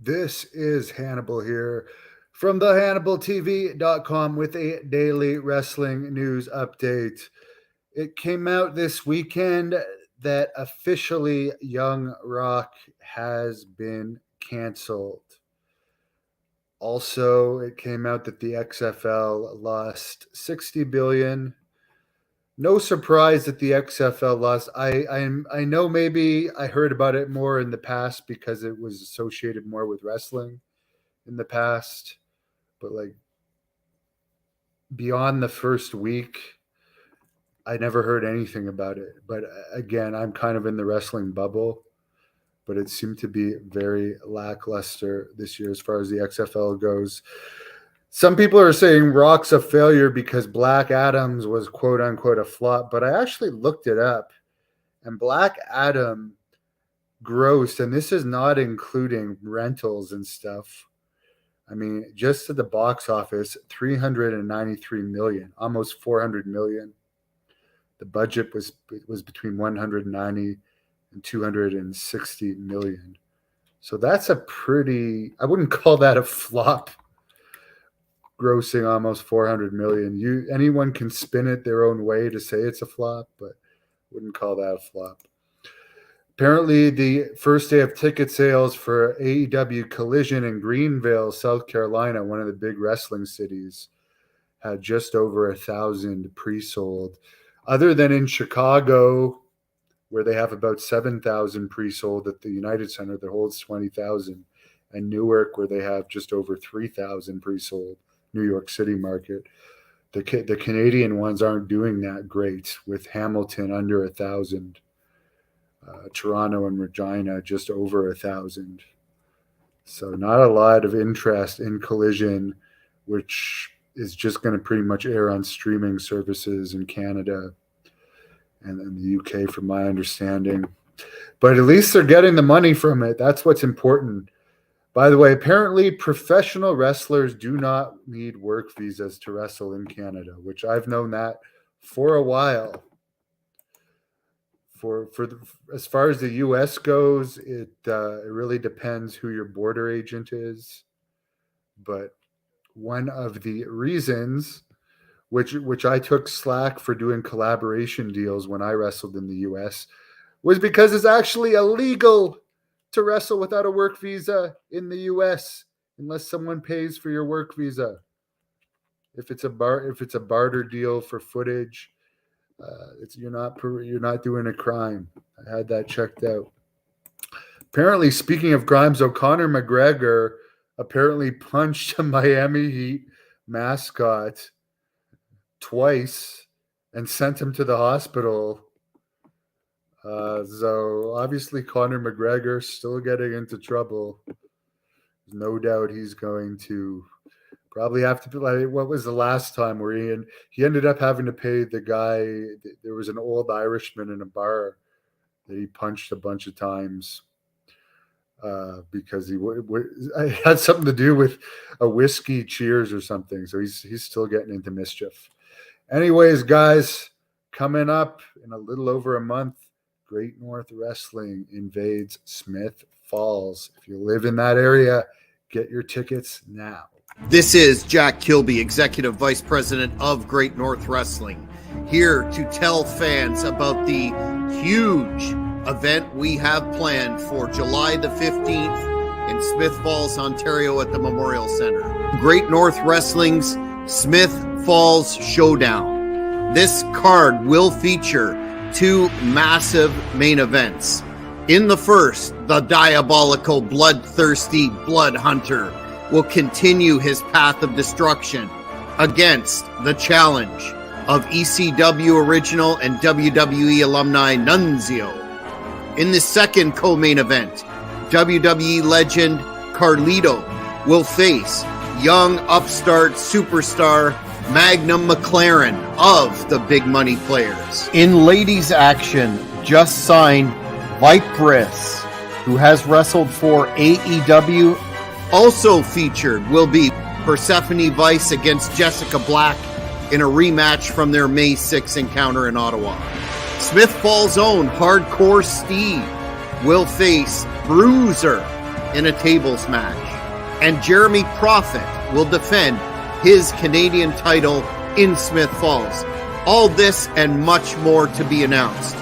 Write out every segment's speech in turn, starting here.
This is Hannibal here from the HannibalTV.com with a daily wrestling news update. It came out this weekend that officially Young Rock has been canceled. Also, it came out that the XFL lost $60 billion. No surprise that the XFL lost. I know maybe I heard about it more in the past because it was associated more with wrestling in the past, but like beyond the first week, I never heard anything about it. But again, I'm kind of in the wrestling bubble, but it seemed to be very lackluster this year as far as the XFL goes. Some people are saying Rock's a failure because Black Adams was quote unquote a flop, but I actually looked it up and Black Adam grossed, and this is not including rentals and stuff. I mean, just at the box office, 393 million, almost 400 million. The budget was between 190 and 260 million. So that's a pretty, I wouldn't call that a flop. Grossing almost 400 million. Anyone can spin it their own way to say it's a flop, but wouldn't call that a flop. Apparently, the first day of ticket sales for AEW Collision in Greenville, South Carolina, one of the big wrestling cities, had just over 1,000 pre-sold. Other than in Chicago, where they have about 7,000 pre-sold at the United Center that holds 20,000, and Newark, where they have just over 3,000 pre-sold. New York City market. The Canadian ones aren't doing that great, with Hamilton under 1,000, Toronto and Regina just over 1,000. So not a lot of interest in Collision, which is just going to pretty much air on streaming services in Canada and in the UK, from my understanding. But at least they're getting the money from it. That's what's important. By the way, apparently professional wrestlers do not need work visas to wrestle in Canada, which I've known that for a while. As far as the U.S. goes, it really depends who your border agent is. But one of the reasons, which I took slack for doing collaboration deals when I wrestled in the U.S., was because it's actually illegal to wrestle without a work visa in the U.S. unless someone pays for your work visa. If it's a barter deal for footage, you're not doing a crime. I had that checked out. Apparently, speaking of crimes, Conor McGregor apparently punched a Miami Heat mascot twice and sent him to the hospital. So obviously Conor McGregor still getting into trouble. No doubt he's going to probably have to, like, what was the last time where he ended up having to pay the guy? There was an old Irishman in a bar that he punched a bunch of times because it had something to do with a whiskey cheers or something. So he's still getting into mischief. Anyways, guys, coming up in a little over a month, Great North Wrestling invades Smith Falls. If you live in that area, get your tickets now. This is Jack Kilby, Executive Vice President of Great North Wrestling, here to tell fans about the huge event we have planned for July the 15th in Smith Falls, Ontario at the Memorial Center. Great North Wrestling's Smith Falls Showdown. This card will feature two massive main events. In the first, the diabolical, bloodthirsty Blood Hunter will continue his path of destruction against the challenge of ECW original and WWE alumni Nunzio. In the second co-main event, WWE legend Carlito will face young upstart superstar Magnum McLaren of the Big Money Players. In ladies action, just signed Viperous, who has wrestled for AEW. Also featured will be Persephone Vice against Jessica Black in a rematch from their May 6 encounter in Ottawa. Smith Falls' own Hardcore Steve will face Bruiser in a tables match. And Jeremy Prophet will defend his Canadian title in Smith Falls. All this and much more to be announced.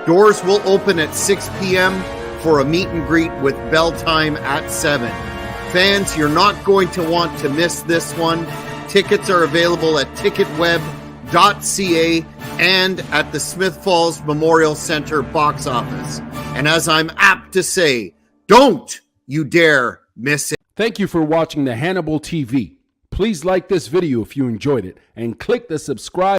Doors will open at 6 p.m. for a meet and greet with bell time at 7. Fans, you're not going to want to miss this one. Tickets are available at ticketweb.ca and at the Smith Falls Memorial Center box office. And as I'm apt to say, don't you dare miss it. Thank you for watching the Hannibal TV. Please like this video if you enjoyed it and click the subscribe